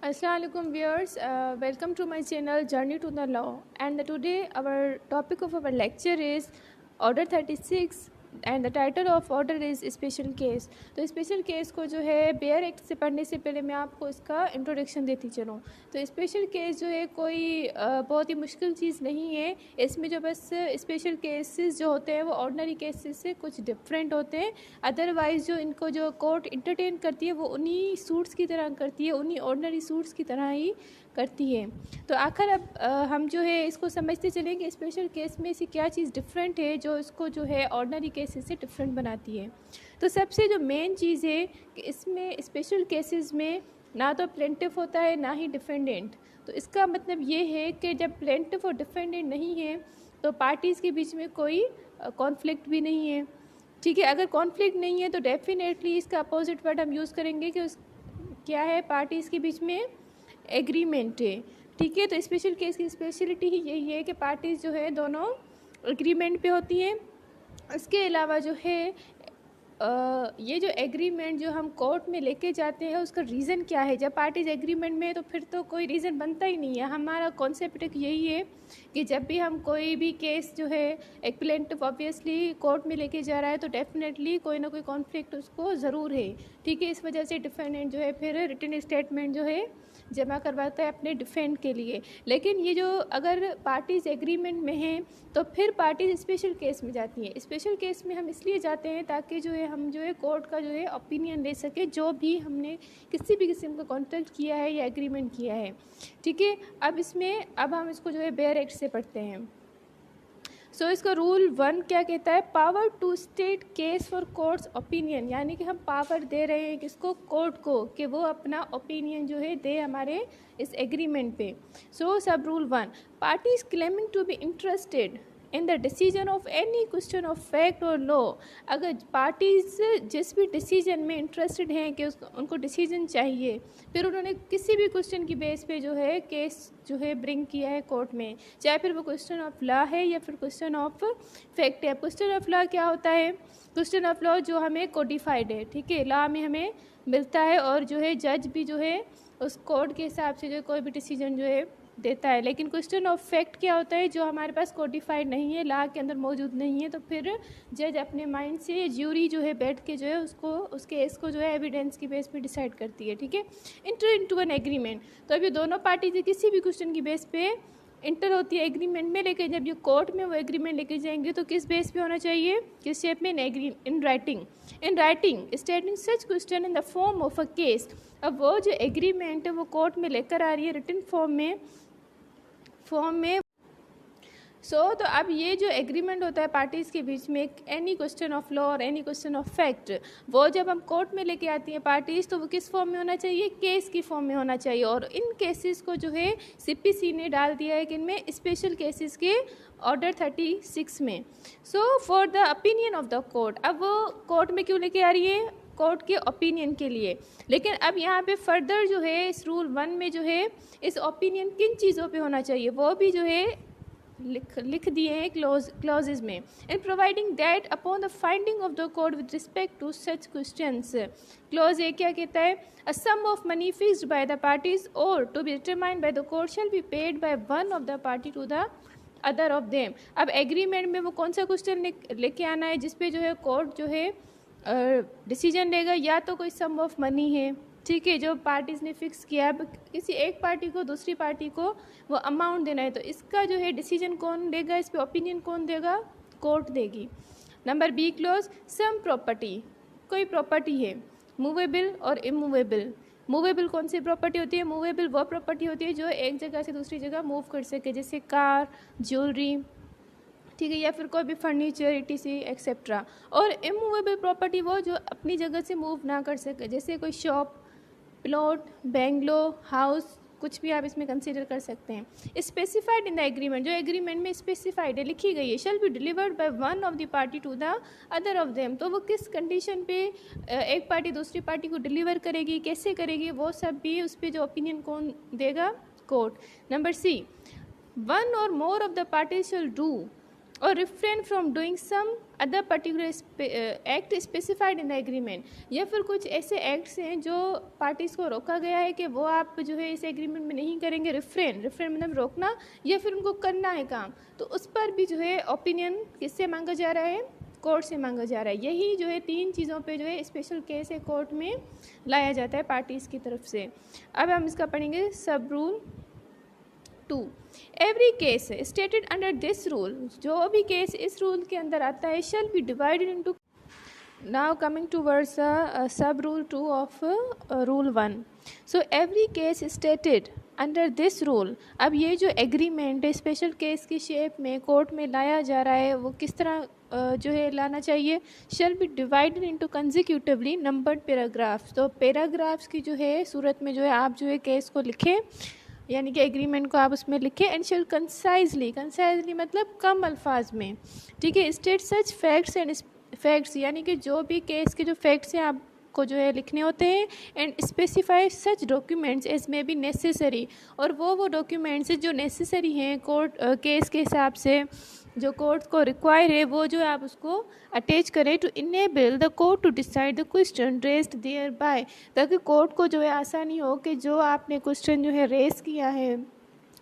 Assalamualaikum viewers, welcome to my channel Journey to the Law, and today our topic of our lecture is Order 36 and the title of order is special case. तो special case को जो है bare act से पढ़ने से पहले मैं आपको इसका इंट्रोडक्शन देती चलूँ। तो स्पेशल केस जो है कोई बहुत ही मुश्किल चीज़ नहीं है। इसमें जो बस स्पेशल केसेस जो होते हैं वो ऑर्डिनरी केसेस से कुछ डिफरेंट होते हैं। अदरवाइज़ जो इनको जो कोर्ट इंटरटेन करती है वो उन्हीं सूट्स की तरह करती है, उन्हीं ऑर्डिनरी सूट्स की तरह ही करती है। तो आखिर अब हम जो है इसको समझते चलेंगे स्पेशल केस में ऐसी क्या चीज़ डिफरेंट है जो इसको जो है ऑर्डिनरी केसेस से डिफरेंट बनाती है। तो सबसे जो मेन चीज़ है कि इसमें स्पेशल केसेस में ना तो प्लेंटिफ होता है ना ही डिफेंडेंट। तो इसका मतलब ये है कि जब प्लेंटिफ और डिफेंडेंट नहीं है तो पार्टीज़ के बीच में कोई कॉन्फ्लिक्ट भी नहीं है। ठीक है, अगर कॉन्फ्लिक्ट नहीं है तो डेफिनेटली इसका अपोजिट वर्ड हम यूज़ करेंगे कि क्या है, पार्टीज़ के बीच में एग्रीमेंट है। ठीक है, तो स्पेशल केस की स्पेशलिटी ही यही है कि पार्टीज़ जो है दोनों एग्रीमेंट पे होती हैं। इसके अलावा जो है ये जो एग्रीमेंट जो हम कोर्ट में लेके जाते हैं उसका रीज़न क्या है। जब पार्टीज एग्रीमेंट में तो फिर तो कोई रीज़न बनता ही नहीं है। हमारा कॉन्सेप्ट यही है कि जब भी हम कोई भी केस जो है एक प्लेंटिफ ऑब्वियसली कोर्ट में लेके जा रहा है तो डेफिनेटली कोई ना कोई कॉन्फ्लिक्ट उसको ज़रूर है। ठीक है, इस वजह से डिफेंडेंट जो है फिर रिटन स्टेटमेंट जो है जमा करवाता है अपने डिफेंड के लिए। लेकिन ये जो अगर पार्टीज़ एग्रीमेंट में हैं तो फिर पार्टीज स्पेशल केस में जाती हैं। स्पेशल केस में हम इसलिए जाते हैं ताकि जो है हम जो है कोर्ट का जो है ओपिनियन ले सके जो भी हमने किसी भी किस्म का कॉन्ट्रैक्ट किया है या एग्रीमेंट किया है। ठीक है, अब हम इसको जो है बेयर एक्ट से पढ़ते हैं। सो इसका रूल 1 क्या कहता है, power to state case for court's opinion, यानी कि हम पावर दे रहे हैं किसको, कोर्ट को, कि वो अपना ओपिनियन जो है दे हमारे इस एग्रीमेंट पे। So sub rule 1, parties claiming to be interested in the decision of any question of fact और लॉ। अगर पार्टीज जिस भी डिसीजन में इंटरेस्टेड हैं कि उनको डिसीजन चाहिए, फिर उन्होंने किसी भी क्वेश्चन की बेस पे जो है केस जो है ब्रिंग किया है कोर्ट में, चाहे फिर वो क्वेश्चन ऑफ लॉ है या फिर क्वेश्चन ऑफ फैक्ट है। क्वेश्चन ऑफ लॉ क्या होता है, क्वेश्चन ऑफ लॉ जो हमें कोडिफाइड है, ठीक है, लॉ में हमें मिलता है और जो है जज भी जो है उस कोर्ट के हिसाब से जो कोई भी डिसीजन जो है देता है। लेकिन क्वेश्चन ऑफ फैक्ट क्या होता है, जो हमारे पास कोडिफाइड नहीं है, लॉ के अंदर मौजूद नहीं है, तो फिर जज अपने माइंड से ज्यूरी जो है बैठ के जो है उसको उस केस को जो है एविडेंस की बेस पे डिसाइड करती है। ठीक है, इंटर इनटू एन एग्रीमेंट। तो अभी दोनों पार्टी से किसी भी क्वेश्चन की बेस पे इंटर होती है एग्रीमेंट में, लेकिन जब ये कोर्ट में वो एग्रीमेंट लेके जाएंगे तो किस बेस पे होना चाहिए, किस शेप में, in writing स्टेटिंग such question in the form of a case. अब वो जो एग्रीमेंट है वो कोर्ट में लेकर आ रही है रिटन फॉर्म में। तो अब ये जो एग्रीमेंट होता है पार्टीज़ के बीच में, एनी क्वेश्चन ऑफ लॉ और एनी क्वेश्चन ऑफ फैक्ट, वो जब हम कोर्ट में लेके आती हैं पार्टीज़ तो वो किस फॉर्म में होना चाहिए, केस की फॉर्म में होना चाहिए। और इन केसेस को जो है सीपीसी ने डाल दिया है कि इनमें स्पेशल केसेस के ऑर्डर 36 में। So for the opinion of the court, अब वो कोर्ट में क्यों लेके आ रही है, कोर्ट के ओपिनियन के लिए। लेकिन अब यहाँ पे फर्दर जो है इस रूल 1 में जो है इस ओपिनियन किन चीज़ों पे होना चाहिए वो भी जो है लिख दिए हैं क्लॉजेज में। In providing that upon the finding of the court with respect to such questions, clause A क्या कहता है, a sum of money fixed by the parties or to be determined by the court shall be paid by one of the party to the other of them. अब agreement में वो कौन सा question लेके आना है जिसपे जो है कोर्ट जो है डिसीजन लेगा, या तो कोई सम ऑफ मनी है, ठीक है, जो पार्टीज़ ने फिक्स किया। अब किसी एक पार्टी को दूसरी पार्टी को वो अमाउंट देना है तो इसका जो है डिसीजन कौन देगा, इस पे ओपिनियन कौन देगा, कोर्ट देगी। Number be close, sum property, कोई प्रॉपर्टी है मूवेबल और इमूवेबल। मूवेबल कौन सी प्रॉपर्टी होती है, मूवेबल वो प्रॉपर्टी होती है जो एक जगह से दूसरी जगह मूव कर सके, जैसे कार, ज्वेलरी, ठीक है, या फिर कोई भी फर्नीचर ETC एक्सेट्रा। और इमूवेबल प्रॉपर्टी वो जो अपनी जगह से मूव ना कर सके, जैसे कोई शॉप, प्लॉट, बेंगलो, हाउस, कुछ भी आप इसमें कंसीडर कर सकते हैं। स्पेसिफाइड इन द एग्रीमेंट, जो एग्रीमेंट में स्पेसिफाइड है, लिखी गई है, shall be delivered by one of the party to the other of them. तो वो किस कंडीशन पे एक पार्टी दूसरी पार्टी को डिलीवर करेगी, कैसे करेगी, वो सब भी उस पर जो ओपिनियन कौन देगा, कोर्ट। नंबर सी, वन और more of the party shall do or refrain from doing some other particular act specified in the agreement, या फिर कुछ ऐसे एक्ट्स हैं जो पार्टीज़ को रोका गया है कि वो आप जो है इस एग्रीमेंट में नहीं करेंगे। रिफ्रेन मतलब रोकना या फिर उनको करना है काम, तो उस पर भी जो है ओपिनियन किससे मांगा जा रहा है, कोर्ट से मांगा जा रहा है। यही जो है 3 चीज़ों पे जो है स्पेशल केस है कोर्ट में लाया जाता है पार्टीज़ की तरफ से। अब हम इसका पढ़ेंगे sub rule 2। Every case stated under this rule, जो भी केस इस रूल के अंदर आता है, shall be divided into. Now coming towards sub rule 2 of rule 1। So every case stated under this rule, अब ये जो एग्रीमेंट स्पेशल केस की शेप में कोर्ट में लाया जा रहा है वो किस तरह जो है लाना चाहिए, शैल be divided into consecutively numbered paragraphs. तो पैराग्राफ्स की जो है सूरत में जो है आप जो है केस को लिखें, यानी कि एग्रीमेंट को आप उसमें लिखें। एंड शेल कंसाइजली मतलब कम अल्फाज में, ठीक है। State such facts and facts, यानी कि जो भी केस के जो फैक्ट्स हैं आपको जो है लिखने होते हैं। And specify such documents as may be necessary, और वो डॉक्यूमेंट्स जो नेसेसरी हैं कोर्ट केस के हिसाब से, जो कोर्ट को रिक्वायर है, वो जो है आप उसको अटैच करें to enable the court to decide the question raised thereby, ताकि कोर्ट को जो है आसानी हो कि जो आपने क्वेश्चन जो है रेस किया है,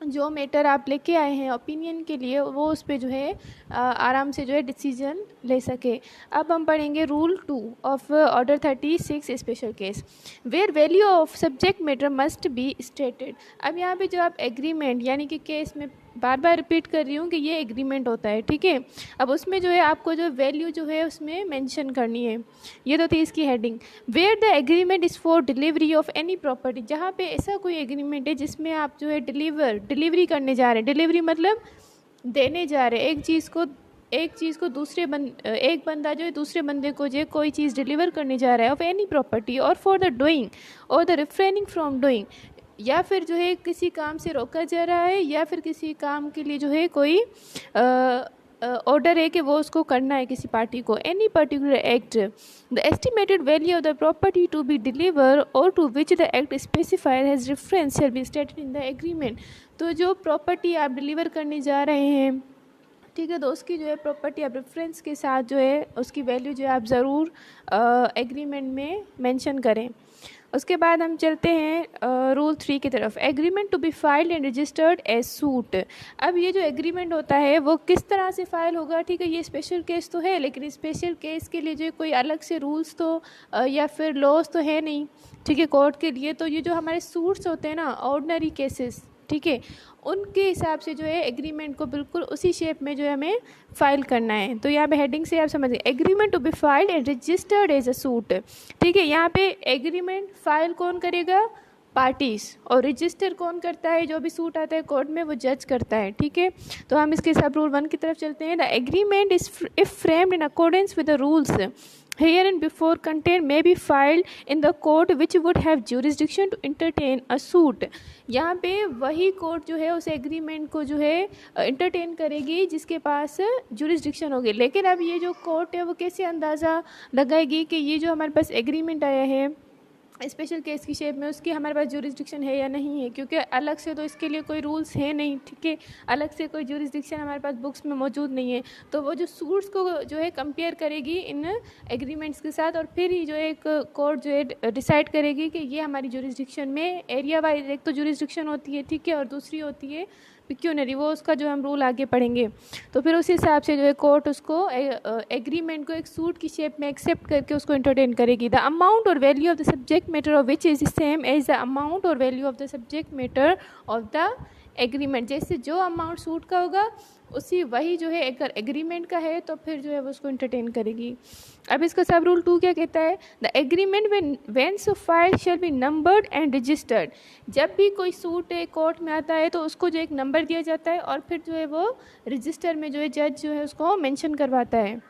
जो मैटर आप लेके आए हैं ओपिनियन के लिए, वो उस पर जो है आराम से जो है डिसीजन ले सके। अब हम पढ़ेंगे rule 2 of order 36 special case, where value of subject matter must be stated. अब यहाँ पे जो आप एग्रीमेंट, यानी कि केस में बार बार रिपीट कर रही हूँ कि ये एग्रीमेंट होता है, ठीक है। अब उसमें जो है आपको जो वैल्यू जो है उसमें मेंशन करनी है। ये तो थी इसकी heading. Where the agreement is for delivery of any property, जहाँ पे ऐसा कोई एग्रीमेंट है जिसमें आप जो है डिलीवरी करने जा रहे हैं। डिलीवरी मतलब देने जा रहे हैं एक चीज़ को एक बंदा जो है दूसरे बंदे को जो है कोई चीज़ डिलीवर करने जा रहा है ऑफ एनी प्रॉपर्टी, और फॉर द डूइंग और द रिफ्रेनिंग फ्रॉम डूइंग, या फिर जो है किसी काम से रोका जा रहा है, या फिर किसी काम के लिए जो है कोई ऑर्डर है कि वो उसको करना है किसी पार्टी को। Any particular act, the estimated value of the property to be deliver और to which the act specified has reference shall be stated in the agreement. तो जो प्रॉपर्टी आप डिलीवर करने जा रहे हैं, ठीक है, तो उसकी जो है प्रॉपर्टी आप रेफरेंस के साथ जो है उसकी वैल्यू जो है आप ज़रूर एग्रीमेंट में मेंशन करें। उसके बाद हम चलते हैं रूल 3 की तरफ। Agreement to be filed and registered as suit. अब ये जो एग्रीमेंट होता है वो किस तरह से फाइल होगा, ठीक है। ये स्पेशल केस तो है, लेकिन स्पेशल केस के लिए जो कोई अलग से रूल्स तो या फिर लॉज तो है नहीं, ठीक है, कोर्ट के लिए। तो ये जो हमारे सूट्स होते हैं ना, ऑर्डिनरी केसेस, ठीक है, उनके हिसाब से जो है एग्रीमेंट को बिल्कुल उसी शेप में जो है हमें फाइल करना है। तो यहाँ पे हेडिंग से आप समझिए, agreement to be filed and registered as a suit, ठीक है। यहाँ पे एग्रीमेंट फाइल कौन करेगा, पार्टीज, और रजिस्टर कौन करता है, जो भी सूट आता है कोर्ट में वो जज करता है, ठीक है। तो हम इसके सब रूल 1 की तरफ चलते हैं। The agreement is if framed in accordance with the rules hereinbefore contained may be filed in the court which would have jurisdiction to entertain a suit। यहाँ पे वही कोर्ट जो है उस एग्रीमेंट को जो है इंटरटेन करेगी जिसके पास जुरिस्डिक्शन होगी। लेकिन अब ये जो कोर्ट है वो कैसे अंदाज़ा लगाएगी कि ये जो हमारे पास एग्रीमेंट आया है स्पेशल केस की शेप में, उसकी हमारे पास जुरिस्डिक्शन है या नहीं है, क्योंकि अलग से तो इसके लिए कोई रूल्स है नहीं, ठीक है। अलग से कोई जुरिस्डिक्शन हमारे पास बुक्स में मौजूद नहीं है। तो वो जो सूट्स को जो है कंपेयर करेगी इन एग्रीमेंट्स के साथ, और फिर ही जो है एक कोर्ट जो है डिसाइड करेगी कि ये हमारी जुरिस्डिक्शन में एरिया वाइज एक तो जुरिस्डिक्शन होती है, ठीक है, और दूसरी होती है पिक्यूनरी, वो उसका जो हम रूल आगे पढ़ेंगे। तो फिर उस हिसाब से जो है कोर्ट उसको एग्रीमेंट को एक सूट की शेप में एक्सेप्ट करके उसको इंटरटेन करेगी। द अमाउंट और value of the subject matter of which is same as the amount और value of the subject matter of the agreement. जैसे जो अमाउंट सूट का होगा उसी वही जो है अगर एग्रीमेंट का है तो फिर जो है वो उसको इंटरटेन करेगी। अब इसका सब रूल 2 क्या कहता है, the agreement when so file shall be numbered and registered. जब भी कोई सूट है कोर्ट में आता है तो उसको जो एक नंबर दिया जाता है और फिर जो है वो रजिस्टर में जो है जज जो है उसको मेंशन करवाता है।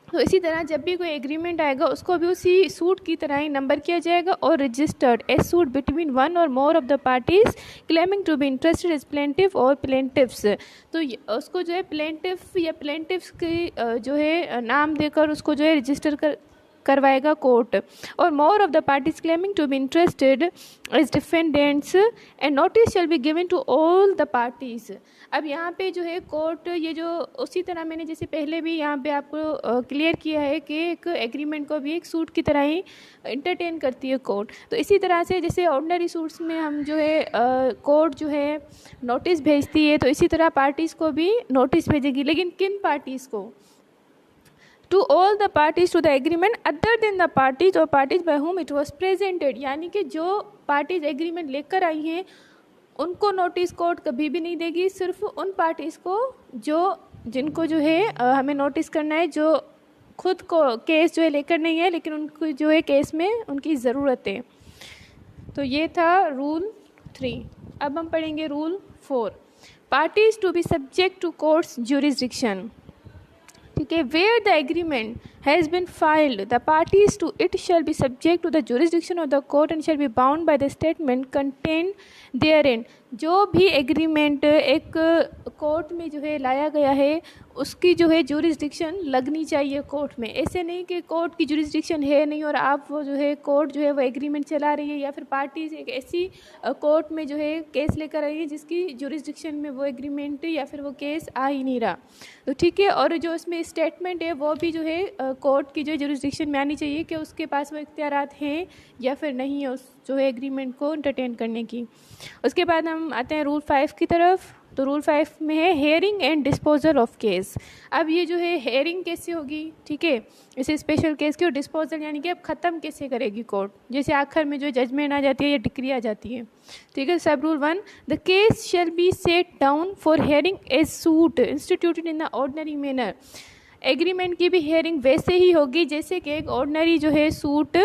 तो इसी तरह जब भी कोई एग्रीमेंट आएगा उसको भी उसी सूट की तरह ही नंबर किया जाएगा और registered a suit between one और more of the parties claiming to be interested as plaintiff और प्लेंटिफ्स। तो उसको जो है प्लेंटिफ या प्लेंटिफ्स की जो है नाम देकर उसको जो है रजिस्टर करवाएगा कोर्ट। और more of the parties claiming to be interested as defendants and notice shall be given to all the parties. अब यहाँ पे जो है कोर्ट ये जो उसी तरह मैंने जैसे पहले भी यहाँ पे आपको क्लियर किया है कि एक एग्रीमेंट को भी एक सूट की तरह ही इंटरटेन करती है कोर्ट। तो इसी तरह से जैसे ऑर्डिनरी सूट्स में हम जो है कोर्ट जो है नोटिस भेजती है, तो इसी तरह पार्टीज़ को भी नोटिस भेजेगी। लेकिन किन पार्टीज़ को? To all the parties to the agreement other than the parties और parties by whom it was presented, यानी कि जो पार्टीज एग्रीमेंट लेकर आई हैं उनको नोटिस कोर्ट कभी भी नहीं देगी, सिर्फ उन पार्टीज़ को जिनको जो है हमें नोटिस करना है, जो खुद को केस जो है लेकर नहीं है लेकिन उनको जो है केस में उनकी ज़रूरत है। तो ये था रूल 3। अब हम पढ़ेंगे rule 4। Parties to be subject to court's jurisdiction. ठीक है, where the agreement has been filed the parties to it shall be subject to the jurisdiction of the court and shall be bound by the statement contained therein. जो भी agreement एक court में जो है लाया गया है उसकी जो है ज्यूरिसडिक्शन लगनी चाहिए कोर्ट में। ऐसे नहीं कि कोर्ट की ज्यूरिसडिक्शन है नहीं और आप वो जो है कोर्ट जो है वो एग्रीमेंट चला रही है, या फिर पार्टीज एक ऐसी कोर्ट में जो है केस लेकर आई है जिसकी ज्यूरिसडिक्शन में वो एग्रीमेंट या फिर वो केस आ ही नहीं रहा। तो ठीक है, और जो उसमें स्टेटमेंट है वो भी जो है कोर्ट की जो ज्यूरिसडिक्शन में आनी चाहिए कि उसके पास वो इख्तियारात हैं या फिर नहीं है उस जो है एग्रीमेंट को एंटरटेन करने की। उसके बाद हम आते हैं रूल 5 की तरफ। तो रूल 5 में है hearing and disposal of case. अब ये जो है हेयरिंग कैसे होगी? ठीक है, इसे स्पेशल केस की, और डिस्पोजल यानी कि अब ख़त्म कैसे करेगी कोर्ट, जैसे आखिर में जो जजमेंट आ जाती है या डिक्री आ जाती है। ठीक है, sub rule 1 the case shall be set down for hearing as suit instituted in the ordinary manner. Agreement की भी हेयरिंग वैसे ही होगी जैसे कि एक ऑर्डिनरी जो है सूट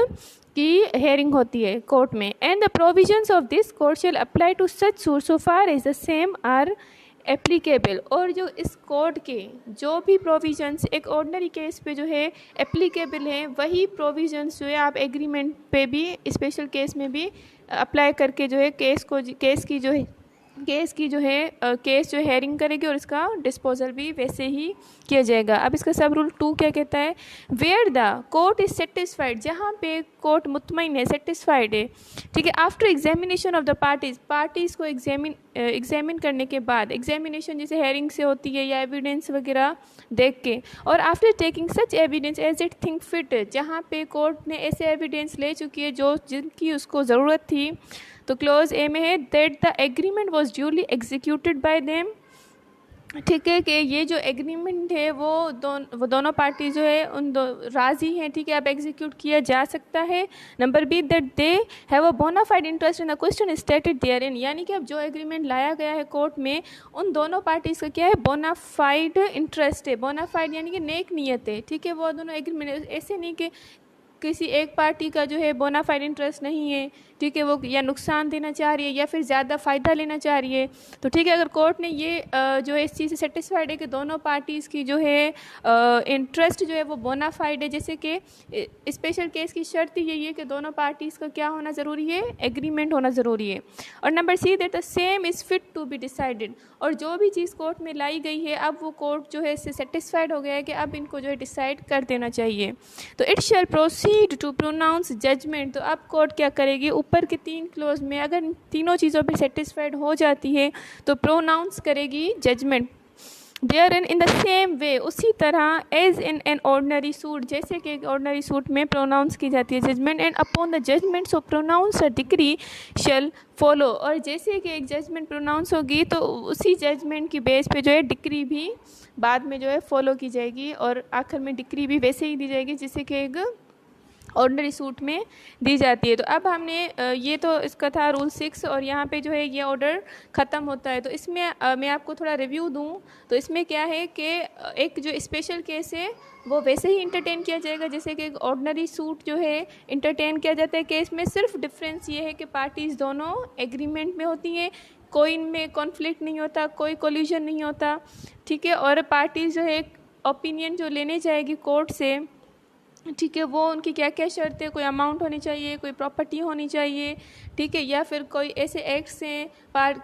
की हेयरिंग होती है कोर्ट में। And the provisions of this court shall apply to such suit so far as the same are applicable. और जो इस कोड के जो भी प्रोविजंस एक ऑर्डिनरी केस पे जो है एप्लीकेबल हैं, वही प्रोविजंस जो है आप एग्रीमेंट पे भी स्पेशल केस में भी अप्लाई करके जो है केस जो हेयरिंग करेगी और इसका डिस्पोजल भी वैसे ही किया जाएगा। अब इसका सब रूल 2 क्या कहता है? Where the court is satisfied, जहाँ पे कोर्ट मुतमईन है, सेटिस्फाइड है, ठीक है, after examination of the parties को एग्जामिन करने के बाद, एग्जामिनेशन जैसे हेयरिंग से होती है या एविडेंस वगैरह देख के, और after taking such evidence as it think fit, जहाँ पे कोर्ट ने ऐसे एविडेंस ले चुकी है जिनकी उसको ज़रूरत थी। तो क्लोज ए में है that the agreement was duly executed by them. ठीक है, कि ये जो एग्रीमेंट है वो दोनों पार्टी जो है राज़ी हैं, ठीक है, अब एग्जीक्यूट किया जा सकता है। Number B that they have a bona fide interest in the question stated therein, यानी कि अब जो एग्रीमेंट लाया गया है कोर्ट में उन दोनों पार्टीज़ का क्या है? बोनाफाइड इंटरेस्ट है। बोनाफाइड यानी कि नेक नीयत है। ठीक है, वो दोनों एग्रीमेंट, ऐसे नहीं कि किसी एक पार्टी का जो है बोनाफाइड इंटरेस्ट नहीं है, ठीक है, वो या नुकसान देना चाह रही है या फिर ज़्यादा फ़ायदा लेना चाह रही है। तो ठीक है, अगर कोर्ट ने ये जो है इस चीज़ से सेटिस्फाइड है कि दोनों पार्टीज़ की जो है इंटरेस्ट जो है वो बोनाफाइड है, जैसे कि स्पेशल केस की शर्त यही है कि दोनों पार्टीज़ का क्या होना ज़रूरी है? एग्रीमेंट होना ज़रूरी है। और number C that the same is fit to be decided, और जो भी चीज़ कोर्ट में लाई गई है अब वो कोर्ट जो है इससे सेटिस्फाइड हो गया है कि अब इनको जो है डिसाइड कर देना चाहिए। तो it shall proceed to pronounce judgment. तो अब कोर्ट क्या करेगी? ऊपर के 3 क्लोज में अगर इन तीनों चीज़ों पर सेटिस्फाइड हो जाती है तो प्रोनाउंस करेगी judgement therein in the same way, उसी तरह as in an ordinary suit, जैसे कि एक ऑर्डिनरी सूट में प्रोनाउंस की जाती है judgment. And upon the judgment so pronounce a decree shall follow, और जैसे कि एक जजमेंट प्रोनाउंस होगी तो उसी जजमेंट की बेस पे जो है डिक्री भी बाद में जो है फॉलो की जाएगी, और आखिर में डिक्री भी वैसे ही दी जाएगी जैसे कि एक ऑर्डिनरी सूट में दी जाती है। तो अब हमने ये तो इसका था रूल 6, और यहाँ पे जो है ये ऑर्डर ख़त्म होता है। तो इसमें मैं आपको थोड़ा रिव्यू दूँ तो इसमें क्या है कि एक जो स्पेशल केस है वो वैसे ही इंटरटेन किया जाएगा जैसे कि एक ऑर्डिनरी सूट जो है इंटरटेन किया जाता है। केस में सिर्फ डिफरेंस ये है कि पार्टीज़ दोनों एग्रीमेंट में होती हैं, कोई इनमें कॉन्फ्लिक्ट नहीं होता, कोई कोलिजन नहीं होता, ठीक है, और पार्टीज़ जो है ओपिनियन जो लेने जाएगी कोर्ट से, ठीक है, वो उनकी क्या क्या शर्तें, कोई अमाउंट होनी चाहिए, कोई प्रॉपर्टी होनी चाहिए, ठीक है, या फिर कोई ऐसे एक्ट्स हैं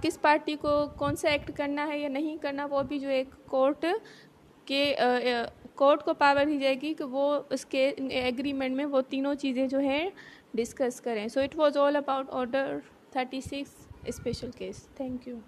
किस पार्टी को कौन सा एक्ट करना है या नहीं करना, वो भी जो एक कोर्ट कि कोर्ट को पावर दी जाएगी कि वो उसके एग्रीमेंट में वो तीनों चीज़ें जो हैं डिस्कस करें. So it was all about order 36 special case. Thank you.